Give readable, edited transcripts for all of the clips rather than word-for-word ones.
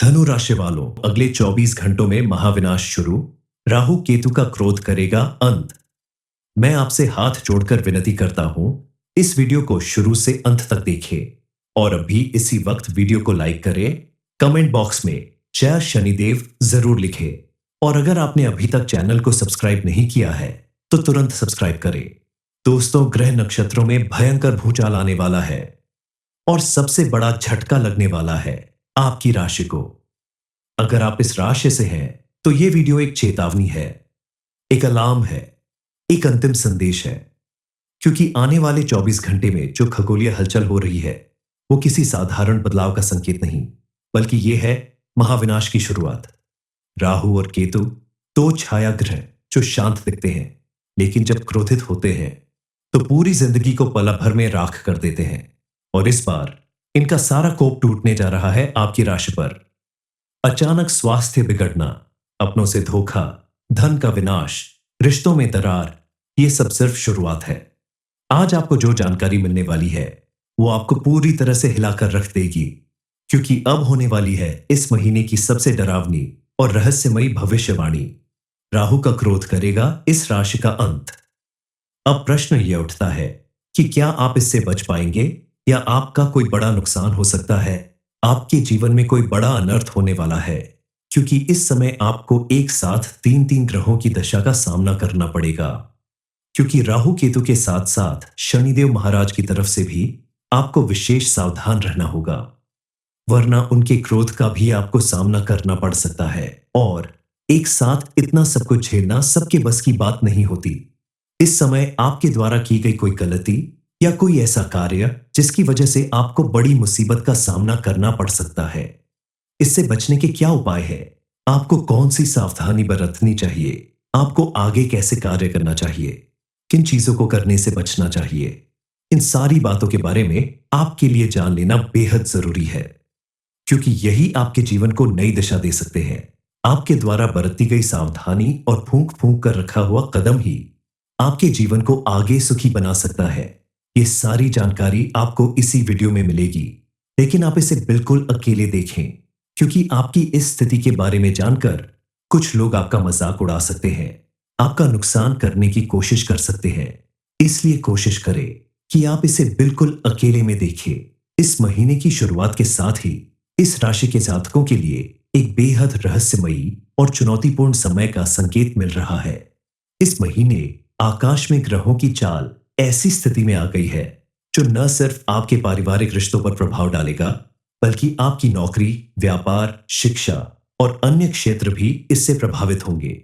धनु राशि वालों, अगले 24 घंटों में महाविनाश शुरू। राहु केतु का क्रोध करेगा अंत। मैं आपसे हाथ जोड़कर विनती करता हूं, इस वीडियो को शुरू से अंत तक देखें और अभी इसी वक्त वीडियो को लाइक करें। कमेंट बॉक्स में जय शनिदेव जरूर लिखें और अगर आपने अभी तक चैनल को सब्सक्राइब नहीं किया है तो तुरंत सब्सक्राइब करें। दोस्तों, ग्रह नक्षत्रों में भयंकर भूचाल आने वाला है और सबसे बड़ा झटका लगने वाला है आपकी राशि को। अगर आप इस राशि से हैं तो यह वीडियो एक चेतावनी है, एक अलार्म है, एक अंतिम संदेश है, क्योंकि आने वाले 24 घंटे में जो खगोलीय हलचल हो रही है वो किसी साधारण बदलाव का संकेत नहीं, बल्कि यह है महाविनाश की शुरुआत। राहु और केतु दो छाया ग्रह जो शांत दिखते हैं, लेकिन जब क्रोधित होते हैं तो पूरी जिंदगी को पल भर में राख कर देते हैं। और इस बार इनका सारा कोप टूटने जा रहा है आपकी राशि पर। अचानक स्वास्थ्य बिगड़ना, अपनों से धोखा, धन का विनाश, रिश्तों में दरार, ये सब सिर्फ शुरुआत है। आज आपको जो जानकारी मिलने वाली है वो आपको पूरी तरह से हिलाकर रख देगी, क्योंकि अब होने वाली है इस महीने की सबसे डरावनी और रहस्यमयी भविष्यवाणी। राहु का क्रोध करेगा इस राशि का अंत। अब प्रश्न यह उठता है कि क्या आप इससे बच पाएंगे या आपका कोई बड़ा नुकसान हो सकता है। आपके जीवन में कोई बड़ा अनर्थ होने वाला है, क्योंकि इस समय आपको एक साथ तीन तीन ग्रहों की दशा का सामना करना पड़ेगा। क्योंकि राहु केतु के साथ साथ शनिदेव महाराज की तरफ से भी आपको विशेष सावधान रहना होगा, वरना उनके क्रोध का भी आपको सामना करना पड़ सकता है। और एक साथ इतना सब कुछ झेलना सबके बस की बात नहीं होती। इस समय आपके द्वारा की गई कोई गलती या कोई ऐसा कार्य जिसकी वजह से आपको बड़ी मुसीबत का सामना करना पड़ सकता है। इससे बचने के क्या उपाय है, आपको कौन सी सावधानी बरतनी चाहिए, आपको आगे कैसे कार्य करना चाहिए, किन चीजों को करने से बचना चाहिए, इन सारी बातों के बारे में आपके लिए जान लेना बेहद जरूरी है, क्योंकि यही आपके जीवन को नई दिशा दे सकते हैं। आपके द्वारा बरती गई सावधानी और फूंक फूंक कर रखा हुआ कदम ही आपके जीवन को आगे सुखी बना सकता है। ये सारी जानकारी आपको इसी वीडियो में मिलेगी, लेकिन आप इसे बिल्कुल अकेले देखें, क्योंकि आपकी इस स्थिति के बारे में जानकर कुछ लोग आपका मजाक उड़ा सकते हैं, आपका नुकसान करने की कोशिश कर सकते हैं। इसलिए कोशिश करें कि आप इसे बिल्कुल अकेले में देखें। इस महीने की शुरुआत के साथ ही इस राशि के जातकों के लिए एक बेहद रहस्यमयी और चुनौतीपूर्ण समय का संकेत मिल रहा है। इस महीने आकाश में ग्रहों की चाल ऐसी स्थिति में आ गई है जो न सिर्फ आपके पारिवारिक रिश्तों पर प्रभाव डालेगा, बल्कि आपकी नौकरी, व्यापार, शिक्षा और अन्य क्षेत्र भी इससे प्रभावित होंगे।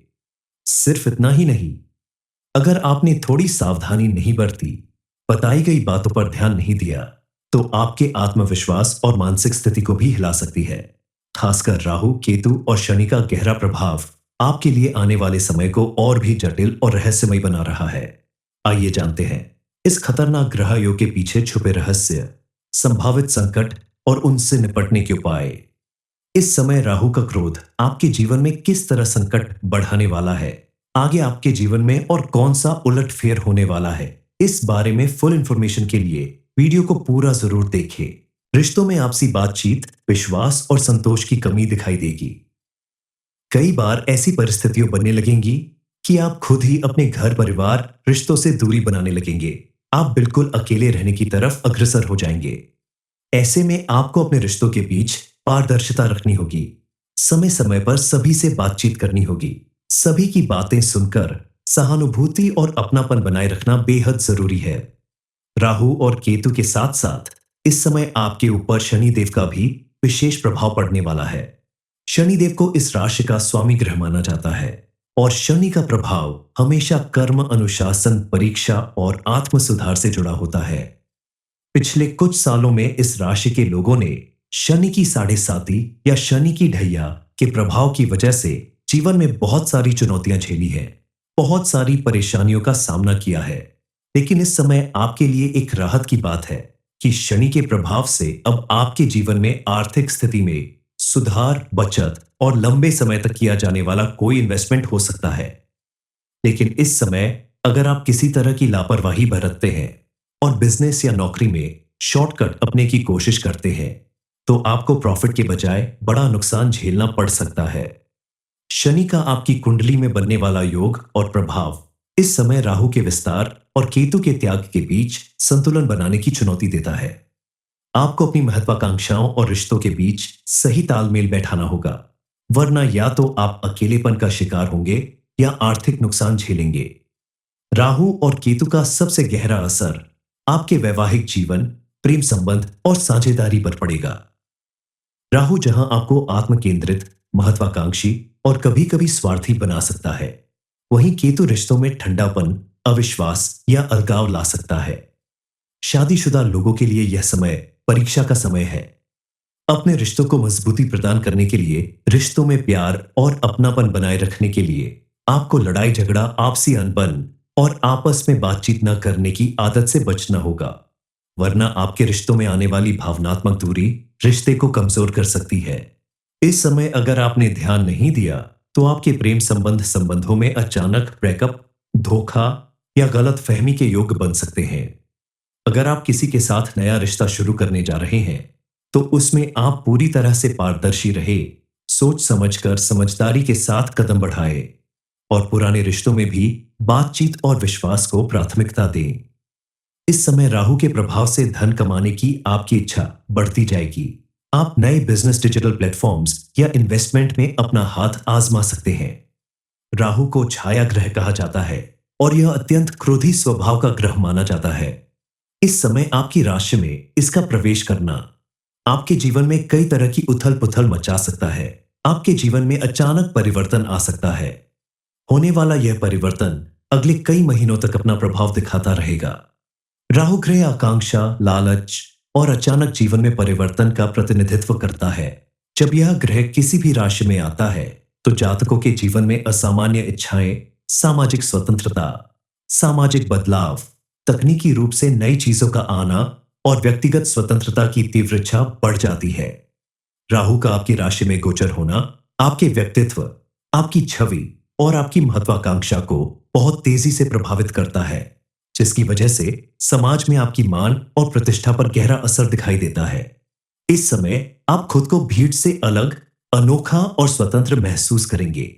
सिर्फ इतना ही नहीं, अगर आपने थोड़ी सावधानी नहीं बरती, बताई गई बातों पर ध्यान नहीं दिया, तो आपके आत्मविश्वास और मानसिक स्थिति को भी हिला सकती है। खासकर राहु, केतु और शनि का गहरा प्रभाव आपके लिए आने वाले समय को और भी जटिल और रहस्यमय बना रहा है। आइए जानते हैं इस खतरनाक ग्रह योग के पीछे छुपे रहस्य, संभावित संकट और उनसे निपटने के उपाय। इस समय राहु का क्रोध आपके जीवन में किस तरह संकट बढ़ाने वाला है, आगे आपके जीवन में और कौन सा उलटफेर होने वाला है, इस बारे में फुल इंफॉर्मेशन के लिए वीडियो को पूरा जरूर देखें। रिश्तों में आपसी बातचीत, विश्वास और संतोष की कमी दिखाई देगी। कई बार ऐसी परिस्थितियां बनने लगेंगी कि आप खुद ही अपने घर परिवार, रिश्तों से दूरी बनाने लगेंगे। आप बिल्कुल अकेले रहने की तरफ अग्रसर हो जाएंगे। ऐसे में आपको अपने रिश्तों के बीच पारदर्शिता रखनी होगी, समय समय पर सभी से बातचीत करनी होगी, सभी की बातें सुनकर सहानुभूति और अपनापन बनाए रखना बेहद जरूरी है। राहु और केतु के साथ साथ इस समय आपके ऊपर शनिदेव का भी विशेष प्रभाव पड़ने वाला है। शनिदेव को इस राशि का स्वामी ग्रह माना जाता है और शनि का प्रभाव हमेशा कर्म, अनुशासन, परीक्षा और आत्म सुधार से जुड़ा होता है। पिछले कुछ सालों में इस राशि के लोगों ने शनि की साढ़े साती या शनि की ढैया के प्रभाव की वजह से जीवन में बहुत सारी चुनौतियां झेली है, बहुत सारी परेशानियों का सामना किया है। लेकिन इस समय आपके लिए एक राहत की बात है कि शनि के प्रभाव से अब आपके जीवन में आर्थिक स्थिति में सुधार, बचत और लंबे समय तक किया जाने वाला कोई इन्वेस्टमेंट हो सकता है। लेकिन इस समय अगर आप किसी तरह की लापरवाही बरतते हैं और बिजनेस या नौकरी में शॉर्टकट अपने की कोशिश करते हैं, तो आपको प्रॉफिट के बजाय बड़ा नुकसान झेलना पड़ सकता है। शनि का आपकी कुंडली में बनने वाला योग और प्रभाव इस समय राहु के विस्तार और केतु के त्याग के बीच संतुलन बनाने की चुनौती देता है। आपको अपनी महत्वाकांक्षाओं और रिश्तों के बीच सही तालमेल बैठाना होगा, वरना या तो आप अकेलेपन का शिकार होंगे या आर्थिक नुकसान झेलेंगे। राहु और केतु का सबसे गहरा असर आपके वैवाहिक जीवन, प्रेम संबंध और साझेदारी पर पड़ेगा। राहु जहां आपको आत्मकेंद्रित, महत्वाकांक्षी और कभी-कभी स्वार्थी बना सकता है, वहीं केतु रिश्तों में ठंडापन, अविश्वास या अलगाव ला सकता है। शादीशुदा लोगों के लिए यह समय परीक्षा का समय है। अपने रिश्तों को मजबूती प्रदान करने के लिए, रिश्तों में प्यार और अपनापन बनाए रखने के लिए आपको लड़ाई झगड़ा, आपसी अनबन और आपस में बातचीत न करने की आदत से बचना होगा, वरना आपके रिश्तों में आने वाली भावनात्मक दूरी रिश्ते को कमजोर कर सकती है। इस समय अगर आपने ध्यान नहीं दिया तो आपके प्रेम संबंधों में अचानक ब्रेकअप, धोखा या गलत फहमी के योग बन सकते हैं। अगर आप किसी के साथ नया रिश्ता शुरू करने जा रहे हैं तो उसमें आप पूरी तरह से पारदर्शी रहे, सोच समझकर समझदारी के साथ कदम बढ़ाएं और पुराने रिश्तों में भी बातचीत और विश्वास को प्राथमिकता दें। इस समय राहु के प्रभाव से धन कमाने की आपकी इच्छा बढ़ती जाएगी। आप नए बिजनेस, डिजिटल प्लेटफॉर्म्स या इन्वेस्टमेंट में अपना हाथ आजमा सकते हैं। राहु को छाया ग्रह कहा जाता है और यह अत्यंत क्रोधी स्वभाव का ग्रह माना जाता है। इस समय आपकी राशि में इसका प्रवेश करना आपके जीवन में कई तरह की उथल पुथल मचा सकता है। आपके जीवन में अचानक परिवर्तन आ सकता है। होने वाला यह परिवर्तन अगले कई महीनों तक अपना प्रभाव दिखाता रहेगा। राहु ग्रह आकांक्षा, लालच और अचानक जीवन में परिवर्तन का प्रतिनिधित्व करता है। जब यह ग्रह किसी भी राशि में आता है तो जातकों के जीवन में असामान्य इच्छाएं, सामाजिक स्वतंत्रता, सामाजिक बदलाव, तकनीकी रूप से नई चीजों का आना और व्यक्तिगत स्वतंत्रता की तीव्र इच्छा बढ़ जाती है। राहु का आपकी राशि में गोचर होना आपके व्यक्तित्व, आपकी छवि और आपकी महत्वाकांक्षा को बहुत तेजी से प्रभावित करता है, जिसकी वजह से समाज में आपकी मान और प्रतिष्ठा पर गहरा असर दिखाई देता है। इस समय आप खुद को भीड़ से अलग, अनोखा और स्वतंत्र महसूस करेंगे।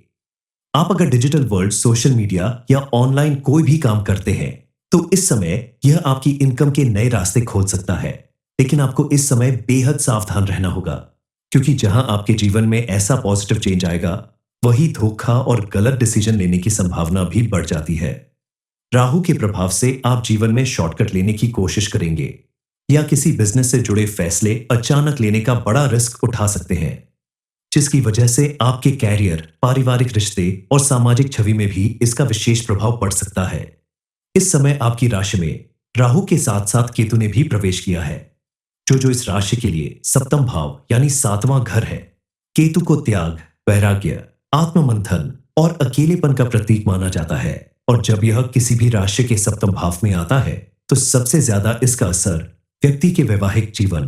आप अगर डिजिटल वर्ल्ड, सोशल मीडिया या ऑनलाइन कोई भी काम करते हैं तो इस समय यह आपकी इनकम के नए रास्ते खोल सकता है, लेकिन आपको इस समय बेहद सावधान रहना होगा, क्योंकि जहां आपके जीवन में ऐसा पॉजिटिव चेंज आएगा, वही धोखा और गलत डिसीजन लेने की संभावना भी बढ़ जाती है। राहु के प्रभाव से आप जीवन में शॉर्टकट लेने की कोशिश करेंगे या किसी बिजनेस से जुड़े फैसले अचानक लेने का बड़ा रिस्क उठा सकते हैं, जिसकी वजह से आपके कैरियर, पारिवारिक रिश्ते और सामाजिक छवि में भी इसका विशेष प्रभाव पड़ सकता है। इस समय आपकी राशि में राहु के साथ साथ केतु ने भी प्रवेश किया है, जो इस राशि के लिए सप्तम भाव यानी 7वां घर है। केतु को त्याग, वैराग्य, आत्ममंथन और अकेलेपन का प्रतीक माना जाता है, और जब यह किसी भी राशि के सप्तम भाव में आता है तो सबसे ज्यादा इसका असर व्यक्ति के वैवाहिक जीवन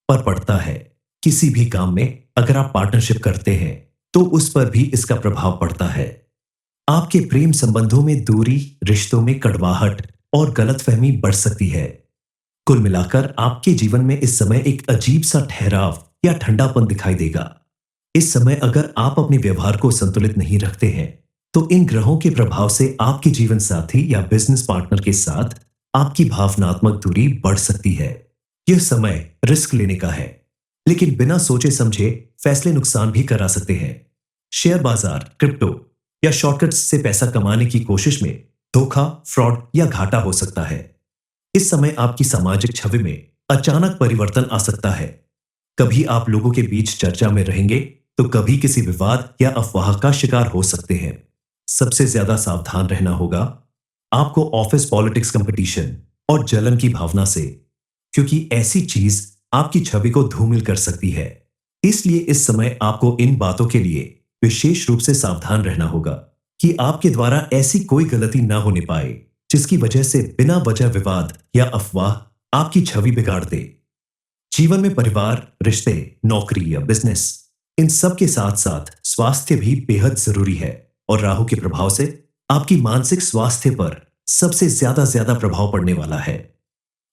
पर पड़ता है। किसी भी काम में अगर आप पार्टनरशिप करते हैं तो उस पर भी इसका प्रभाव पड़ता है। आपके प्रेम संबंधों में दूरी, रिश्तों में कड़वाहट और गलतफहमी बढ़ सकती है। कुल मिलाकर आपके जीवन में इस समय एक अजीब सा ठहराव या ठंडापन दिखाई देगा। इस समय अगर आप अपने व्यवहार को संतुलित नहीं रखते हैं तो इन ग्रहों के प्रभाव से आपके जीवन साथी या बिजनेस पार्टनर के साथ आपकी भावनात्मक दूरी बढ़ सकती है। यह समय रिस्क लेने का है, लेकिन बिना सोचे समझे फैसले नुकसान भी करा सकते हैं। शेयर बाजार, क्रिप्टो या शॉर्टकट्स से पैसा कमाने की कोशिश में धोखा, फ्रॉड या घाटा हो सकता है। इस समय आपकी सामाजिक छवि में अचानक परिवर्तन आ सकता है। कभी आप लोगों के बीच चर्चा में रहेंगे तो कभी किसी विवाद या अफवाह का शिकार हो सकते हैं। सबसे ज्यादा सावधान रहना होगा आपको ऑफिस पॉलिटिक्स, कंपटीशन और जलन की भावना से, क्योंकि ऐसी चीज आपकी छवि को धूमिल कर सकती है। इसलिए इस समय आपको इन बातों के लिए विशेष रूप से सावधान रहना होगा कि आपके द्वारा ऐसी कोई गलती ना होने पाए जिसकी वजह से बिना वजह विवाद या अफवाह आपकी छवि बिगाड़ दे। जीवन में परिवार, रिश्ते, नौकरी या बिजनेस, इन सब के साथ साथ स्वास्थ्य भी बेहद जरूरी है, और राहु के प्रभाव से आपकी मानसिक स्वास्थ्य पर सबसे ज्यादा प्रभाव पड़ने वाला है।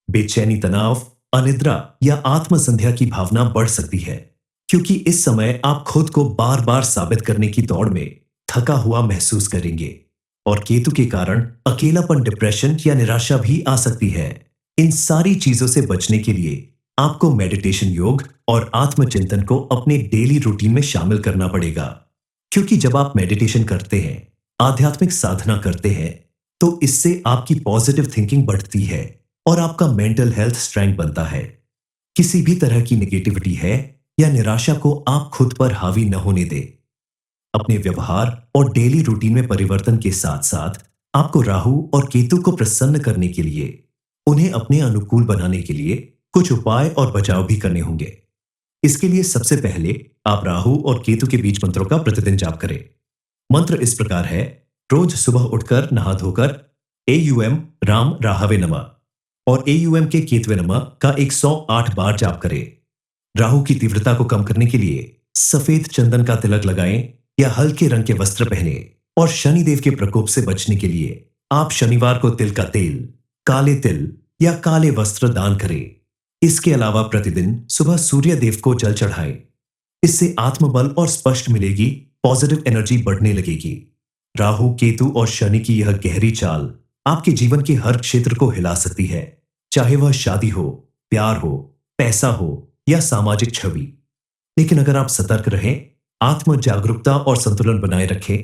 बेचैनी, तनाव अनिद्रा या आत्मसंध्या की भावना बढ़ सकती है, क्योंकि इस समय आप खुद को बार बार साबित करने की दौड़ में थका हुआ महसूस करेंगे। और केतु के कारण अकेलापन, डिप्रेशन या निराशा भी आ सकती है। इन सारी चीजों से बचने के लिए आपको मेडिटेशन, योग और आत्मचिंतन को अपने डेली रूटीन में शामिल करना पड़ेगा। क्योंकि जब आप मेडिटेशन करते हैं, आध्यात्मिक साधना करते हैं, तो इससे आपकी पॉजिटिव थिंकिंग बढ़ती है और आपका मेंटल हेल्थ स्ट्रेंथ बनता है। किसी भी तरह की नेगेटिविटी है या निराशा को आप खुद पर हावी न होने दें। अपने व्यवहार और डेली रूटीन में परिवर्तन के साथ साथ आपको राहु और केतु को प्रसन्न करने के लिए, उन्हें अपने अनुकूल बनाने के लिए कुछ उपाय और बचाव भी करने होंगे। इसके लिए सबसे पहले आप राहु और केतु के बीच मंत्रों का प्रतिदिन जाप करें। मंत्र इस प्रकार है: रोज सुबह उठकर नहा धोकर एयूएम राम राहवे नमः और एयूएम के केतवे नमः का 108 बार जाप करें। राहु की तीव्रता को कम करने के लिए सफेद चंदन का तिलक लगाएं या हल्के रंग के वस्त्र पहने। और शनिदेव के प्रकोप से बचने के लिए आप शनिवार को तिल का तेल, काले तिल या काले वस्त्र दान करें। इसके अलावा प्रतिदिन सुबह सूर्य देव को जल चढ़ाएं। इससे आत्मबल और स्पष्ट मिलेगी, पॉजिटिव एनर्जी बढ़ने लगेगी। राहु, केतु और शनि की यह गहरी चाल आपके जीवन के हर क्षेत्र को हिला सकती है, चाहे वह शादी हो, प्यार हो, पैसा हो या सामाजिक छवि। लेकिन अगर आप सतर्क रहें, आत्म जागरूकता और संतुलन बनाए रखें,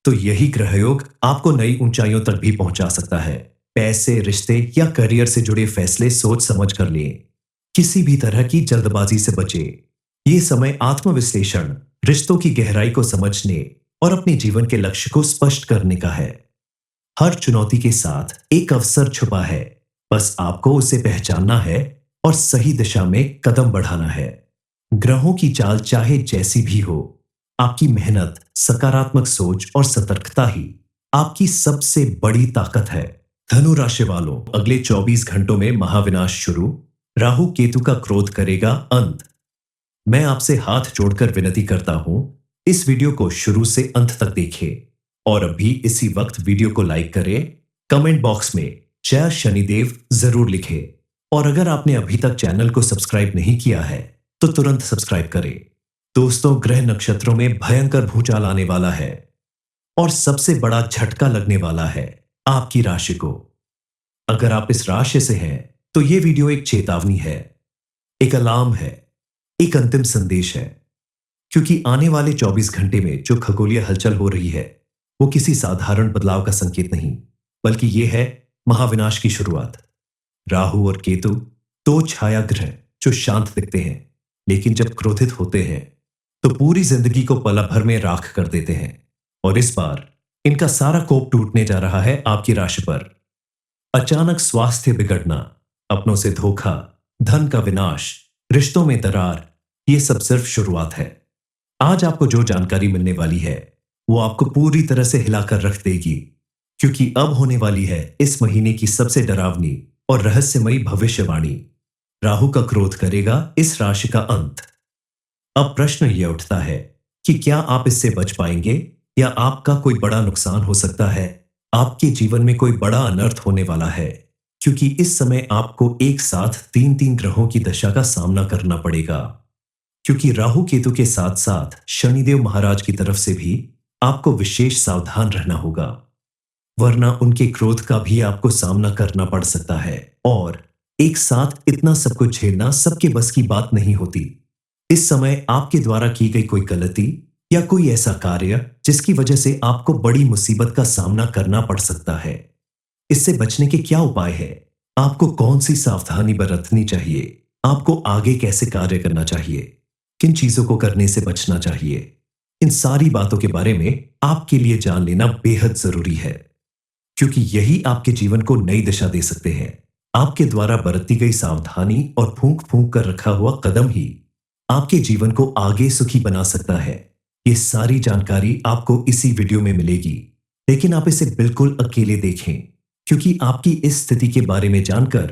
तो यही ग्रहयोग आपको नई ऊंचाइयों तक भी पहुंचा सकता है। पैसे, रिश्ते या करियर से जुड़े फैसले सोच समझ कर लें। किसी भी तरह की जल्दबाजी से बचें। ये समय आत्मविश्लेषण, रिश्तों की गहराई को समझने और अपने जीवन के लक्ष्य को स्पष्ट करने का है। हर चुनौती के साथ एक अवसर छुपा है, बस आपको उसे पहचानना है और सही दिशा में कदम बढ़ाना है। ग्रहों की चाल चाहे जैसी भी हो, आपकी मेहनत, सकारात्मक सोच और सतर्कता ही आपकी सबसे बड़ी ताकत है। धनु राशि वालों, अगले 24 घंटों में महाविनाश शुरू। राहु केतु का क्रोध करेगा अंत। मैं आपसे हाथ जोड़कर विनती करता हूं, इस वीडियो को शुरू से अंत तक देखें और अभी इसी वक्त वीडियो को लाइक करें। कमेंट बॉक्स में जय शनिदेव जरूर लिखें। और अगर आपने अभी तक चैनल को सब्सक्राइब नहीं किया है, तो तुरंत सब्सक्राइब करें। दोस्तों, ग्रह नक्षत्रों में भयंकर भूचाल आने वाला है और सबसे बड़ा झटका लगने वाला है आपकी राशि को। अगर आप इस राशि से हैं, तो यह वीडियो एक चेतावनी है, एक अलार्म है, एक अंतिम संदेश है। क्योंकि आने वाले 24 घंटे में जो खगोलीय हलचल हो रही है, वो किसी साधारण बदलाव का संकेत नहीं, बल्कि यह है महाविनाश की शुरुआत। राहु और केतु दो छाया ग्रह जो शांत दिखते हैं, लेकिन जब क्रोधित होते हैं तो पूरी जिंदगी को पल भर में राख कर देते हैं। और इस बार इनका सारा कोप टूटने जा रहा है आपकी राशि पर। अचानक स्वास्थ्य बिगड़ना, अपनों से धोखा, धन का विनाश, रिश्तों में दरार, ये सब सिर्फ शुरुआत है। आज आपको जो जानकारी मिलने वाली है, वो आपको पूरी तरह से हिलाकर रख देगी, क्योंकि अब होने वाली है इस महीने की सबसे डरावनी और रहस्यमयी भविष्यवाणी। राहु का क्रोध करेगा इस राशि का अंत। अब प्रश्न यह उठता है कि क्या आप इससे बच पाएंगे या आपका कोई बड़ा नुकसान हो सकता है। आपके जीवन में कोई बड़ा अनर्थ होने वाला है, क्योंकि इस समय आपको एक साथ तीन तीन ग्रहों की दशा का सामना करना पड़ेगा। क्योंकि राहु केतु के साथ साथ शनिदेव महाराज की तरफ से भी आपको विशेष सावधान रहना होगा, वरना उनके क्रोध का भी आपको सामना करना पड़ सकता है। और एक साथ इतना सब कुछ झेलना सबके बस की बात नहीं होती। इस समय आपके द्वारा की गई कोई गलती या कोई ऐसा कार्य जिसकी वजह से आपको बड़ी मुसीबत का सामना करना पड़ सकता है। इससे बचने के क्या उपाय है, आपको कौन सी सावधानी बरतनी चाहिए, आपको आगे कैसे कार्य करना चाहिए, किन चीजों को करने से बचना चाहिए, इन सारी बातों के बारे में आपके लिए जान लेना बेहद जरूरी है। क्योंकि यही आपके जीवन को नई दिशा दे सकते हैं। आपके द्वारा बरती गई सावधानी और फूंक फूंक कर रखा हुआ कदम ही आपके जीवन को आगे सुखी बना सकता है। ये सारी जानकारी आपको इसी वीडियो में मिलेगी, लेकिन आप इसे बिल्कुल अकेले देखें, क्योंकि आपकी इस स्थिति के बारे में जानकर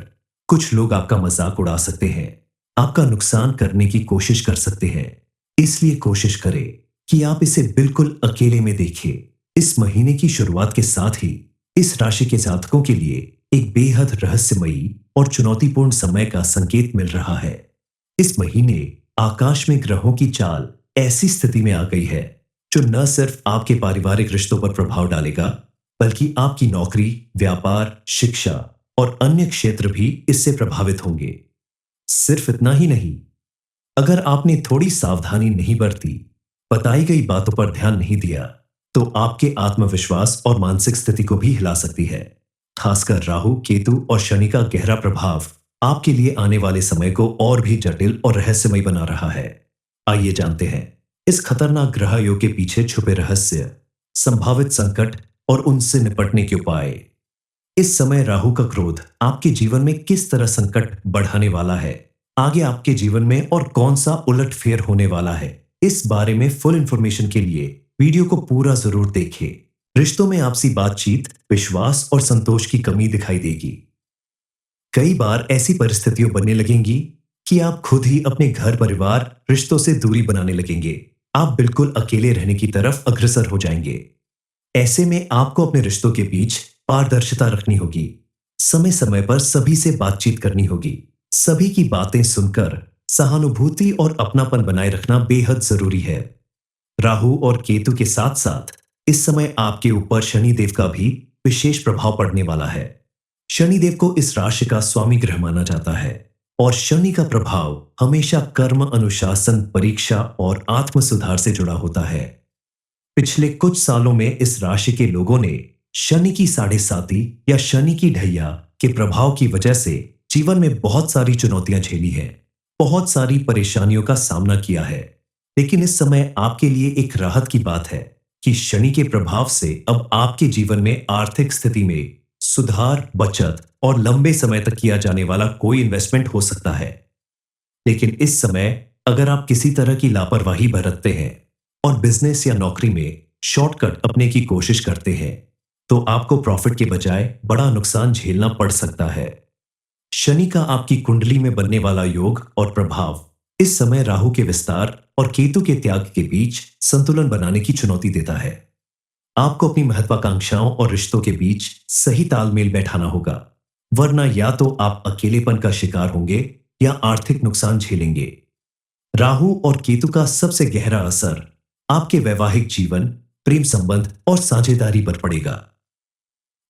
कुछ लोग आपका मजाक उड़ा सकते हैं, आपका नुकसान करने की कोशिश कर सकते हैं। इसलिए कोशिश करें कि आप इसे बिल्कुल अकेले में देखें। इस महीने की शुरुआत के साथ ही इस राशि के जातकों के लिए एक बेहद रहस्यमयी और चुनौतीपूर्ण समय का संकेत मिल रहा है। इस महीने आकाश में ग्रहों की चाल ऐसी स्थिति में आ गई है जो न सिर्फ आपके पारिवारिक रिश्तों पर प्रभाव डालेगा, बल्कि आपकी नौकरी, व्यापार, शिक्षा और अन्य क्षेत्र भी इससे प्रभावित होंगे। सिर्फ इतना ही नहीं, अगर आपने थोड़ी सावधानी नहीं बरती, बताई गई बातों पर ध्यान नहीं दिया, तो आपके आत्मविश्वास और मानसिक स्थिति को भी हिला सकती है। खासकर राहु, केतु और शनि का गहरा प्रभाव आपके लिए आने वाले समय को और भी जटिल और रहस्यमय बना रहा है। आइए जानते हैं इस खतरनाक ग्रह योग के पीछे छुपे रहस्य, संभावित संकट और उनसे निपटने के उपाय। इस समय राहु का क्रोध आपके जीवन में किस तरह संकट बढ़ाने वाला है, आगे आपके जीवन में और कौन सा उलटफेर होने वाला है, इस बारे में फुल इंफॉर्मेशन के लिए वीडियो को पूरा जरूर देखें। रिश्तों में आपसी बातचीत, विश्वास और संतोष की कमी दिखाई देगी। कई बार ऐसी परिस्थितियां बनने लगेंगी कि आप खुद ही अपने घर परिवार, रिश्तों से दूरी बनाने लगेंगे। आप बिल्कुल अकेले रहने की तरफ अग्रसर हो जाएंगे। ऐसे में आपको अपने रिश्तों के बीच पारदर्शिता रखनी होगी। समय समय पर सभी से बातचीत करनी होगी। सभी की बातें सुनकर सहानुभूति और अपनापन बनाए रखना बेहद जरूरी है। राहु और केतु के साथ साथ इस समय आपके ऊपर शनिदेव का भी विशेष प्रभाव पड़ने वाला है। शनिदेव को इस राशि का स्वामी ग्रह माना जाता है और शनि का प्रभाव हमेशा कर्म, अनुशासन, परीक्षा और आत्म सुधार से जुड़ा होता है। पिछले कुछ सालों में इस राशि के लोगों ने शनि की साढ़े साती या शनि की ढैया के प्रभाव की वजह से जीवन में बहुत सारी चुनौतियां झेली हैं, बहुत सारी परेशानियों का सामना किया है। लेकिन इस समय आपके लिए एक राहत की बात है कि शनि के प्रभाव से अब आपके जीवन में आर्थिक स्थिति में सुधार, बचत और लंबे समय तक किया जाने वाला कोई इन्वेस्टमेंट हो सकता है। लेकिन इस समय अगर आप किसी तरह की लापरवाही बरतते हैं और बिजनेस या नौकरी में शॉर्टकट अपने की कोशिश करते हैं, तो आपको प्रॉफिट के बजाय बड़ा नुकसान झेलना पड़ सकता है। शनि का आपकी कुंडली में बनने वाला योग और प्रभाव इस समय राहु के विस्तार और केतु के त्याग के बीच संतुलन बनाने की चुनौती देता है। आपको अपनी महत्वाकांक्षाओं और रिश्तों के बीच सही तालमेल बैठाना होगा, वरना या तो आप अकेलेपन का शिकार होंगे या आर्थिक नुकसान झेलेंगे। राहु और केतु का सबसे गहरा असर आपके वैवाहिक जीवन, प्रेम संबंध और साझेदारी पर पड़ेगा।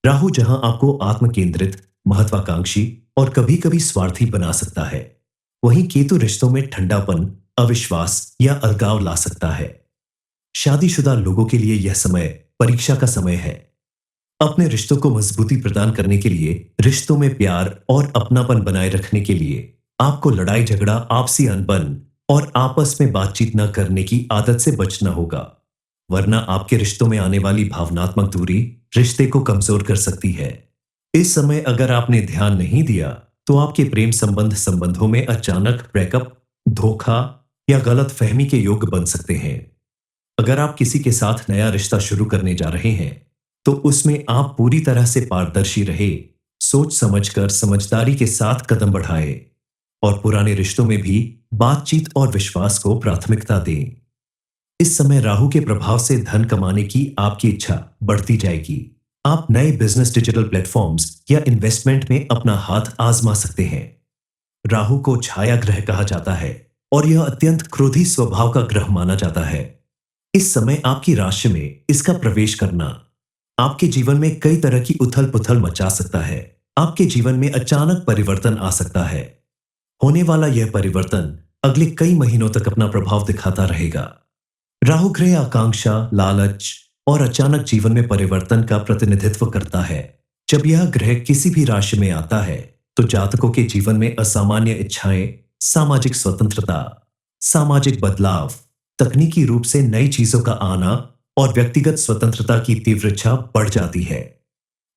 राहु जहां आपको आत्मकेंद्रित, महत्वाकांक्षी और कभी-कभी स्वार्थी बना सकता है, वहीं केतु रिश्तों में ठंडापन, अविश्वास या अलगाव ला सकता है। शादीशुदा लोगों के लिए यह समय परीक्षा का समय है। अपने रिश्तों को मजबूती प्रदान करने के लिए, रिश्तों में प्यार और अपनापन बनाए रखने के लिए आपको लड़ाई झगड़ा, आपसी अनबन और आपस में बातचीत न करने की आदत से बचना होगा, वरना आपके रिश्तों में आने वाली भावनात्मक दूरी रिश्ते को कमजोर कर सकती है। इस समय अगर आपने ध्यान नहीं दिया तो आपके प्रेम संबंधों में अचानक ब्रेकअप, धोखा या गलत फहमी के योग बन सकते हैं। अगर आप किसी के साथ नया रिश्ता शुरू करने जा रहे हैं, तो उसमें आप पूरी तरह से पारदर्शी रहे, सोच समझकर समझदारी के साथ कदम बढ़ाएं और पुराने रिश्तों में भी बातचीत और विश्वास को प्राथमिकता दें। इस समय राहु के प्रभाव से धन कमाने की आपकी इच्छा बढ़ती जाएगी। आप नए बिजनेस, डिजिटल प्लेटफॉर्म्स या इन्वेस्टमेंट में अपना हाथ आजमा सकते हैं। राहु को छाया ग्रह कहा जाता है और यह अत्यंत क्रोधी स्वभाव का ग्रह माना जाता है। इस समय आपकी राशि में इसका प्रवेश करना आपके जीवन में कई तरह की उथल पुथल मचा सकता है। आपके जीवन में अचानक परिवर्तन आ सकता है। होने वाला यह परिवर्तन अगले कई महीनों तक अपना प्रभाव दिखाता रहेगा। राहु ग्रह आकांक्षा, लालच और अचानक जीवन में परिवर्तन का प्रतिनिधित्व करता है। जब यह ग्रह किसी भी राशि में आता है, तो जातकों के जीवन में असामान्य इच्छाएं, सामाजिक स्वतंत्रता, सामाजिक बदलाव, तकनीकी रूप से नई चीजों का आना और व्यक्तिगत स्वतंत्रता की तीव्र इच्छा बढ़ जाती है।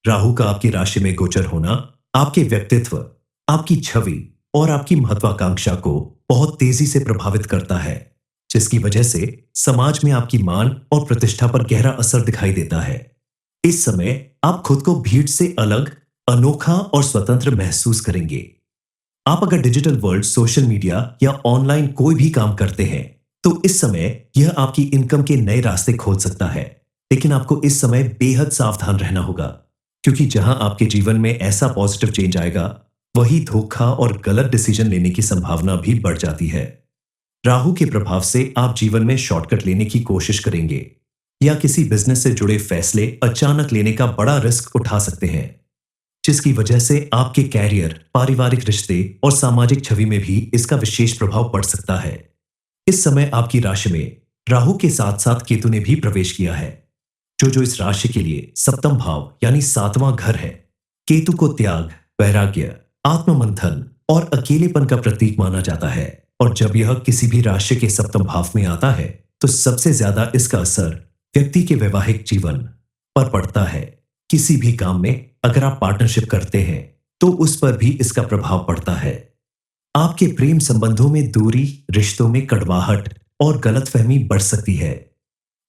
राहु का आपकी राशि में गोचर होना आपके व्यक्तित्व, आपकी छवि और आपकी महत्वाकांक्षा को बहुत तेजी से प्रभावित करता है, जिसकी वजह से समाज में आपकी मान और प्रतिष्ठा पर गहरा असर दिखाई देता है। इस समय आप खुद को भीड़ से अलग, अनोखा और स्वतंत्र महसूस करेंगे। आप अगर डिजिटल वर्ल्ड, सोशल मीडिया या ऑनलाइन कोई भी काम करते हैं, तो इस समय यह आपकी इनकम के नए रास्ते खोल सकता है। लेकिन आपको इस समय बेहद सावधान रहना होगा, क्योंकि जहां आपके जीवन में ऐसा पॉजिटिव चेंज आएगा, वही धोखा और गलत डिसीजन लेने की संभावना भी बढ़ जाती है। राहु के प्रभाव से आप जीवन में शॉर्टकट लेने की कोशिश करेंगे या किसी बिजनेस से जुड़े फैसले अचानक लेने का बड़ा रिस्क उठा सकते हैं, जिसकी वजह से आपके कैरियर, पारिवारिक रिश्ते और सामाजिक छवि में भी इसका विशेष प्रभाव पड़ सकता है। इस समय आपकी राशि में राहु के साथ साथ केतु ने भी प्रवेश किया है, जो इस राशि के लिए सप्तम भाव यानी सातवां घर है। केतु को त्याग, वैराग्य, आत्ममंथन और अकेलेपन का प्रतीक माना जाता है, और जब यह किसी भी राशि के सप्तम भाव में आता है तो सबसे ज्यादा इसका असर व्यक्ति के वैवाहिक जीवन पर पड़ता है। किसी भी काम में अगर आप पार्टनरशिप करते हैं तो उस पर भी इसका प्रभाव पड़ता है। आपके प्रेम संबंधों में दूरी, रिश्तों में कड़वाहट और गलतफहमी बढ़ सकती है।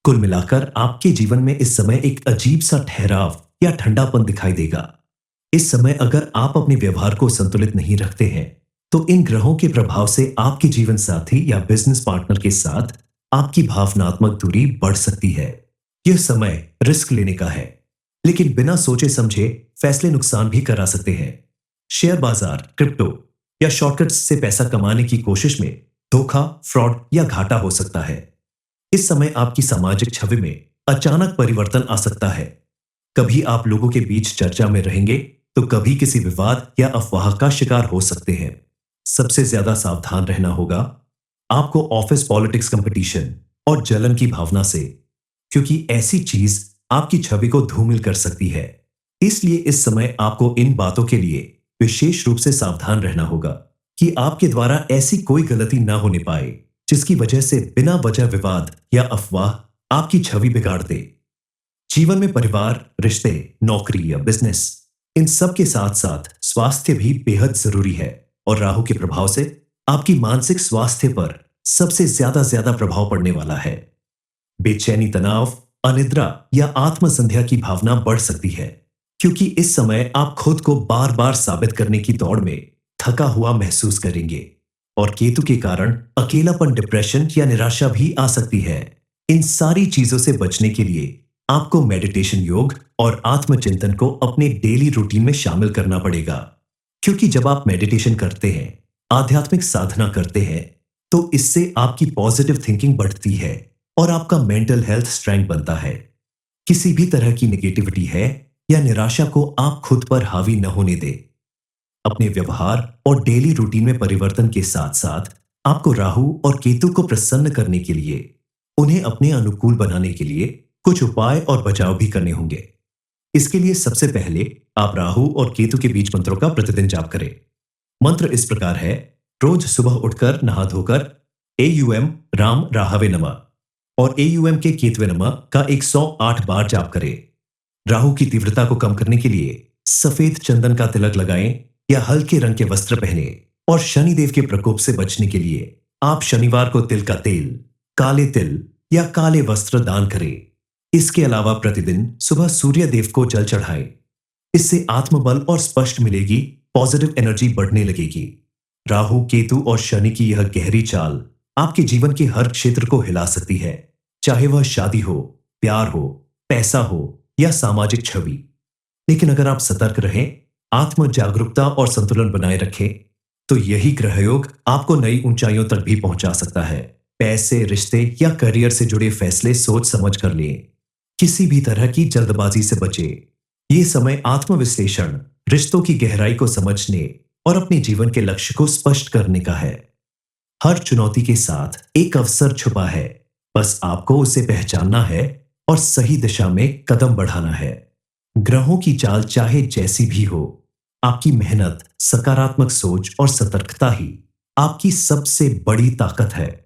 कुल मिलाकर आपके जीवन में इस समय एक अजीब सा ठहराव या ठंडापन दिखाई देगा। इस समय अगर आप अपने व्यवहार को संतुलित नहीं रखते हैं तो इन ग्रहों के प्रभाव से आपके जीवन साथी या बिजनेस पार्टनर के साथ आपकी भावनात्मक दूरी बढ़ सकती है। यह समय रिस्क लेने का है, लेकिन बिना सोचे समझे फैसले नुकसान भी करा सकते हैं। शेयर बाजार, क्रिप्टो या शॉर्टकट्स से पैसा कमाने की कोशिश में धोखा, फ्रॉड या घाटा हो सकता है। इस समय आपकी सामाजिक छवि में अचानक परिवर्तन आ सकता है। कभी आप लोगों के बीच चर्चा में रहेंगे तो कभी किसी विवाद या अफवाह का शिकार हो सकते हैं। सबसे ज्यादा सावधान रहना होगा आपको ऑफिस पॉलिटिक्स, कंपटीशन और जलन की भावना से, क्योंकि ऐसी चीज आपकी छवि को धूमिल कर सकती है। इसलिए इस समय आपको इन बातों के लिए विशेष रूप से सावधान रहना होगा कि आपके द्वारा ऐसी कोई गलती ना होने पाए जिसकी वजह से बिना वजह विवाद या अफवाह आपकी छवि बिगाड़ दे। जीवन में परिवार, रिश्ते, नौकरी या बिजनेस, इन सब के साथ साथ स्वास्थ्य भी बेहद जरूरी है, और राहु के प्रभाव से आपकी मानसिक स्वास्थ्य पर सबसे ज्यादा प्रभाव पड़ने वाला है। बेचैनी, तनाव, अनिद्रा या आत्मसंध्या की भावना बढ़ सकती है, क्योंकि इस समय आप खुद को बार बार साबित करने की दौड़ में थका हुआ महसूस करेंगे, और केतु के कारण अकेलापन, डिप्रेशन या निराशा भी आ सकती है। इन सारी चीजों से बचने के लिए आपको मेडिटेशन, योग और आत्मचिंतन को अपने डेली रूटीन में शामिल करना पड़ेगा, क्योंकि जब आप मेडिटेशन करते हैं, आध्यात्मिक साधना करते हैं, तो इससे आपकी पॉजिटिव थिंकिंग बढ़ती है और आपका मेंटल हेल्थ स्ट्रेंथ बनता है। किसी भी तरह की नेगेटिविटी है या निराशा को आप खुद पर हावी न होने दें। अपने व्यवहार और डेली रूटीन में परिवर्तन के साथ साथ आपको राहु और केतु को प्रसन्न करने के लिए, उन्हें अपने अनुकूल बनाने के लिए कुछ उपाय और बचाव भी करने होंगे। इसके लिए सबसे पहले आप राहु और केतु के बीच मंत्रों का प्रतिदिन जाप करें। मंत्र इस प्रकार है: रोज सुबह उठकर नहा धोकर AUM राम राहवे नमः और AUM के केतवे नमः का 108 बार जाप करें। राहु की तीव्रता को कम करने के लिए सफेद चंदन का तिलक लगाएं या हल्के रंग के वस्त्र पहने, और शनिदेव के प्रकोप से बचने के लिए आप शनिवार को तिल का तेल, काले तिल या काले वस्त्र दान करें। इसके अलावा प्रतिदिन सुबह सूर्य देव को जल चढ़ाएं। इससे आत्मबल और स्पष्ट मिलेगी, पॉजिटिव एनर्जी बढ़ने लगेगी। राहु, केतु और शनि की यह गहरी चाल आपके जीवन के हर क्षेत्र को हिला सकती है, चाहे वह शादी हो, प्यार हो, पैसा हो या सामाजिक छवि। लेकिन अगर आप सतर्क रहें, आत्म जागरूकता और संतुलन बनाए रखें, तो यही ग्रहयोग आपको नई ऊंचाइयों तक भी पहुंचा सकता है। पैसे, रिश्ते या करियर से जुड़े फैसले सोच समझ कर लें। किसी भी तरह की जल्दबाजी से बचें। ये समय आत्मविश्लेषण, रिश्तों की गहराई को समझने और अपने जीवन के लक्ष्य को स्पष्ट करने का है। हर चुनौती के साथ एक अवसर छुपा है, बस आपको उसे पहचानना है और सही दिशा में कदम बढ़ाना है। ग्रहों की चाल चाहे जैसी भी हो, आपकी मेहनत, सकारात्मक सोच और सतर्कता ही आपकी सबसे बड़ी ताकत है।